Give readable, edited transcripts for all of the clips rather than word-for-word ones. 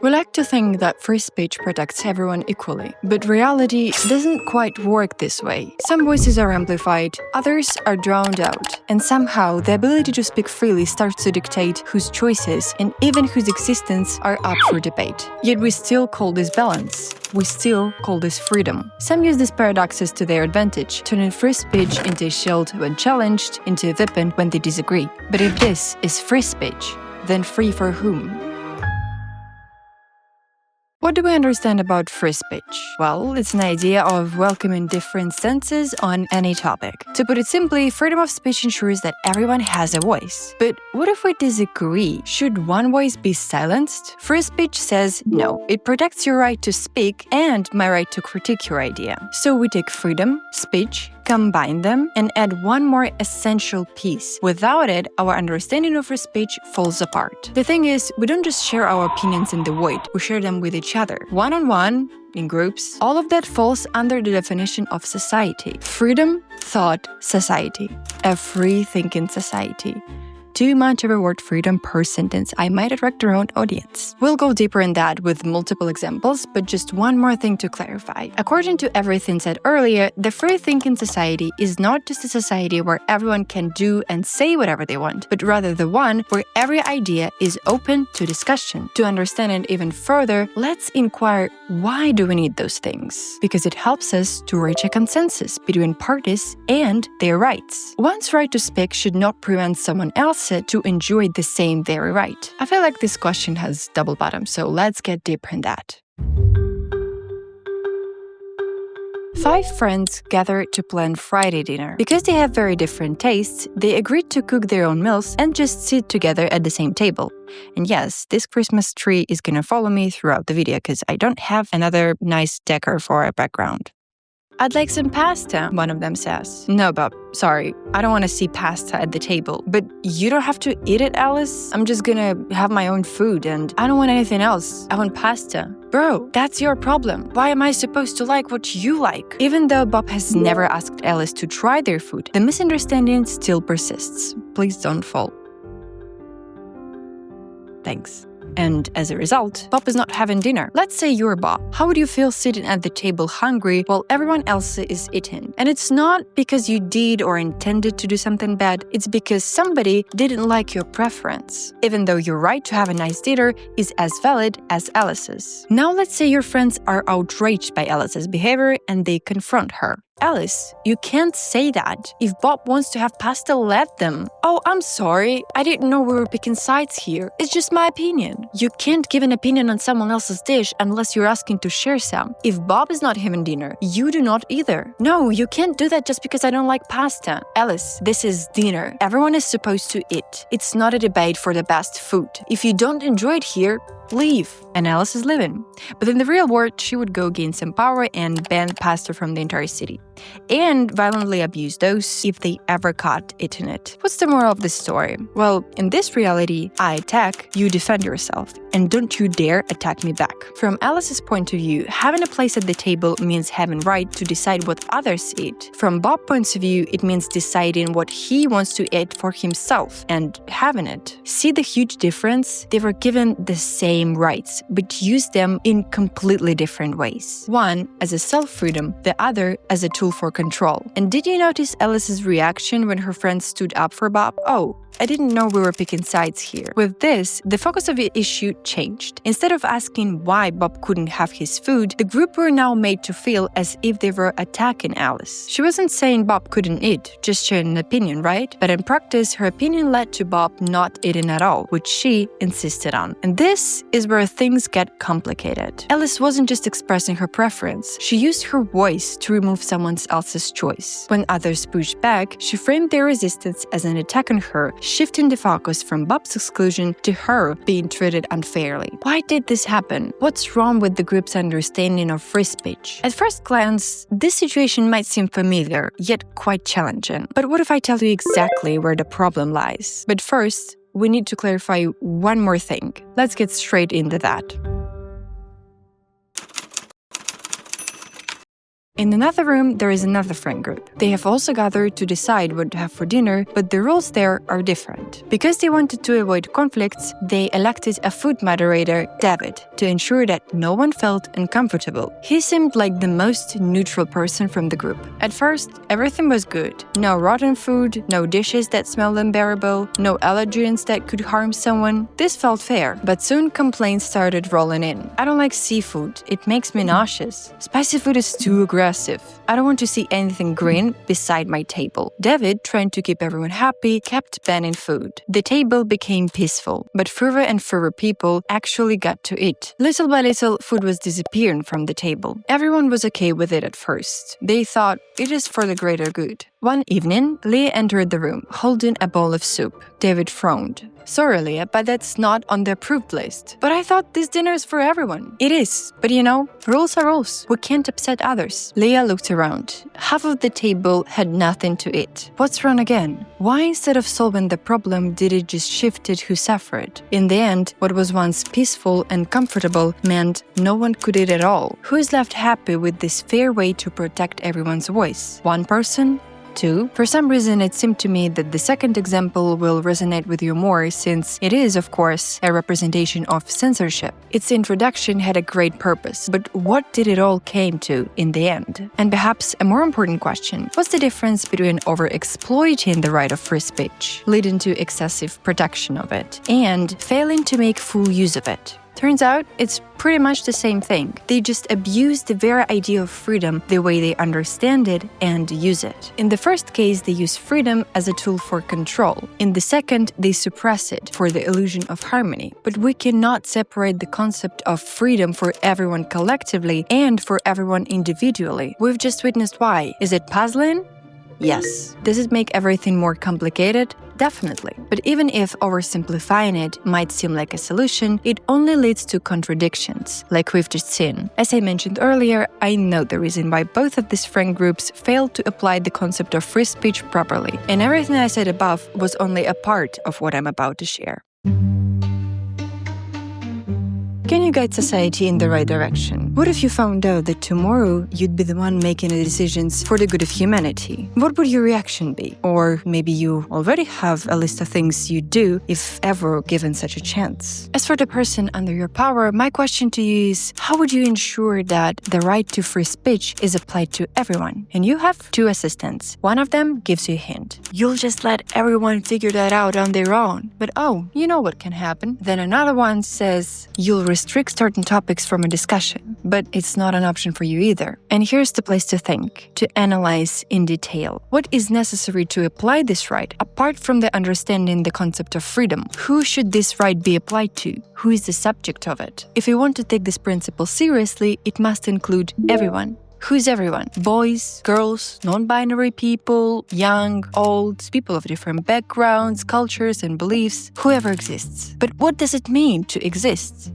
We like to think that free speech protects everyone equally, but reality doesn't quite work this way. Some voices are amplified, others are drowned out, and somehow the ability to speak freely starts to dictate whose choices and even whose existence are up for debate. Yet we still call this balance. We still call this freedom. Some use these paradoxes to their advantage, turning free speech into a shield when challenged, into a weapon when they disagree. But if this is free speech, then free for whom? What do we understand about free speech? Well, it's an idea of welcoming different stances on any topic. To put it simply, freedom of speech ensures that everyone has a voice. But what if we disagree? Should one voice be silenced? Free speech says no. It protects your right to speak and my right to critique your idea. So we take freedom, speech, combine them, and add one more essential piece. Without it, our understanding of free speech falls apart. The thing is, we don't just share our opinions in the void, we share them with each other. One-on-one, in groups. All of that falls under the definition of society. Freedom, thought, society. A free-thinking society. Too much of a word freedom per sentence, I might attract our own audience. We'll go deeper in that with multiple examples, but just one more thing to clarify. According to everything said earlier, the free-thinking society is not just a society where everyone can do and say whatever they want, but rather the one where every idea is open to discussion. To understand it even further, let's inquire, why do we need those things? Because it helps us to reach a consensus between parties and their rights. One's right to speak should not prevent someone else to enjoy the same very right. I feel like this question has double bottom, so let's get deeper in that. 5 friends gathered to plan Friday dinner. Because they have very different tastes, they agreed to cook their own meals and just sit together at the same table. And yes, this Christmas tree is gonna follow me throughout the video because I don't have another nice decor for a background. I'd like some pasta, one of them says. No, Bob, sorry, I don't want to see pasta at the table. But you don't have to eat it, Alice. I'm just gonna have my own food and I don't want anything else. I want pasta. Bro, that's your problem. Why am I supposed to like what you like? Even though Bob has never asked Alice to try their food, the misunderstanding still persists. Please don't fall. Thanks. And as a result, Bob is not having dinner. Let's say you're Bob. How would you feel sitting at the table hungry while everyone else is eating? And it's not because you did or intended to do something bad, it's because somebody didn't like your preference. Even though your right to have a nice dinner is as valid as Alice's. Now let's say your friends are outraged by Alice's behavior and they confront her. Alice, you can't say that. If Bob wants to have pasta, let them. Oh, I'm sorry. I didn't know we were picking sides here. It's just my opinion. You can't give an opinion on someone else's dish unless you're asking to share some. If Bob is not having dinner, you do not either. No, you can't do that just because I don't like pasta. Alice, this is dinner. Everyone is supposed to eat. It's not a debate for the best food. If you don't enjoy it here, leave. And Alice is leaving. But in the real world, she would go gain some power and ban pasta from the entire city. And violently abuse those if they ever caught eating it. What's the moral of this story? Well, in this reality, I attack, you defend yourself. And don't you dare attack me back. From Alice's point of view, having a place at the table means having right to decide what others eat. From Bob's point of view, it means deciding what he wants to eat for himself and having it. See the huge difference? They were given the same rights, but used them in completely different ways. One as a self-freedom, the other as a tool for control. And did you notice Alice's reaction when her friend stood up for Bob? Oh, I didn't know we were picking sides here. With this, the focus of the issue changed. Instead of asking why Bob couldn't have his food, the group were now made to feel as if they were attacking Alice. She wasn't saying Bob couldn't eat, just sharing an opinion, right? But in practice, her opinion led to Bob not eating at all, which she insisted on. And this is where things get complicated. Alice wasn't just expressing her preference, she used her voice to remove someone else's choice. When others pushed back, she framed their resistance as an attack on her, shifting the focus from Bob's exclusion to her being treated unfairly. Why did this happen? What's wrong with the group's understanding of free speech? At first glance, this situation might seem familiar, yet quite challenging. But what if I tell you exactly where the problem lies? But first, we need to clarify one more thing. Let's get straight into that. In another room, there is another friend group. They have also gathered to decide what to have for dinner, but the rules there are different. Because they wanted to avoid conflicts, they elected a food moderator, David, to ensure that no one felt uncomfortable. He seemed like the most neutral person from the group. At first, everything was good. No rotten food, no dishes that smelled unbearable, no allergens that could harm someone. This felt fair, but soon complaints started rolling in. I don't like seafood. It makes me nauseous. Spicy food is too aggressive. I don't want to see anything green beside my table. David, trying to keep everyone happy, kept banning food. The table became peaceful, but fewer and fewer people actually got to eat. Little by little, food was disappearing from the table. Everyone was okay with it at first. They thought it is for the greater good. One evening, Leah entered the room, holding a bowl of soup. David frowned. Sorry, Leah, but that's not on the approved list. But I thought this dinner is for everyone. It is, but rules are rules. We can't upset others. Leah looked around. Half of the table had nothing to eat. What's wrong again? Why, instead of solving the problem, did it just shift it who suffered? In the end, what was once peaceful and comfortable meant no one could eat at all. Who is left happy with this fair way to protect everyone's voice? One person? Two? For some reason, it seemed to me that the second example will resonate with you more, since it is, of course, a representation of censorship. Its introduction had a great purpose, but what did it all came to in the end? And perhaps a more important question, what's the difference between over-exploiting the right of free speech, leading to excessive protection of it, and failing to make full use of it? Turns out, it's pretty much the same thing. They just abuse the very idea of freedom the way they understand it and use it. In the first case, they use freedom as a tool for control. In the second, they suppress it for the illusion of harmony. But we cannot separate the concept of freedom for everyone collectively and for everyone individually. We've just witnessed why. Is it puzzling? Yes. Does it make everything more complicated? Definitely. But even if oversimplifying it might seem like a solution, it only leads to contradictions, like we've just seen. As I mentioned earlier, I know the reason why both of these friend groups failed to apply the concept of free speech properly. And everything I said above was only a part of what I'm about to share. Can you guide society in the right direction? What if you found out that tomorrow you'd be the one making the decisions for the good of humanity? What would your reaction be? Or maybe you already have a list of things you'd do if ever given such a chance. As for the person under your power, my question to you is, how would you ensure that the right to free speech is applied to everyone? And you have two assistants. One of them gives you a hint. You'll just let everyone figure that out on their own. But oh, you know what can happen. Then another one says, you'll restrict certain topics from a discussion, but it's not an option for you either. And here's the place to think, to analyze in detail. What is necessary to apply this right, apart from the understanding the concept of freedom? Who should this right be applied to? Who is the subject of it? If we want to take this principle seriously, it must include everyone. Who's everyone? Boys, girls, non-binary people, young, old, people of different backgrounds, cultures, and beliefs, whoever exists. But what does it mean to exist?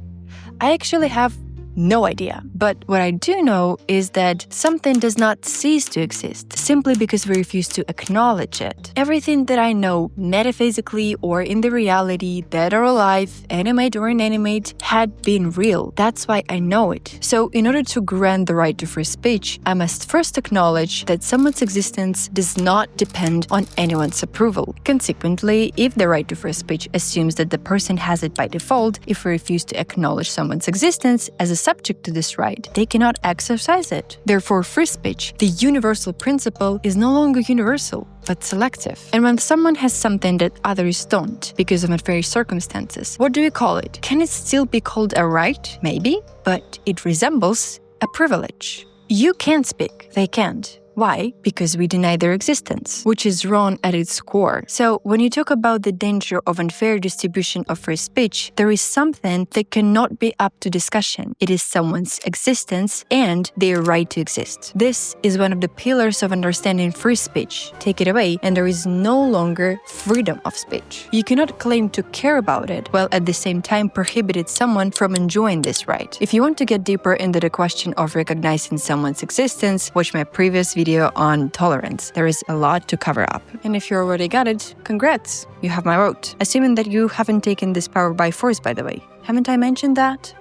I actually have no idea. But what I do know is that something does not cease to exist simply because we refuse to acknowledge it. Everything that I know metaphysically or in the reality, dead or alive, animate or inanimate, had been real. That's why I know it. So in order to grant the right to free speech, I must first acknowledge that someone's existence does not depend on anyone's approval. Consequently, if the right to free speech assumes that the person has it by default, if we refuse to acknowledge someone's existence as a subject to this right, they cannot exercise it. Therefore, free speech, the universal principle, is no longer universal, but selective. And when someone has something that others don't, because of unfair circumstances, what do we call it? Can it still be called a right? Maybe, but it resembles a privilege. You can speak, they can't. Why? Because we deny their existence, which is wrong at its core. So when you talk about the danger of unfair distribution of free speech, there is something that cannot be up to discussion. It is someone's existence and their right to exist. This is one of the pillars of understanding free speech. Take it away, and there is no longer freedom of speech. You cannot claim to care about it, while at the same time prohibited someone from enjoying this right. If you want to get deeper into the question of recognizing someone's existence, watch my previous video on tolerance. There is a lot to cover up. And if you already got it, congrats, you have my vote. Assuming that you haven't taken this power by force, by the way. Haven't I mentioned that?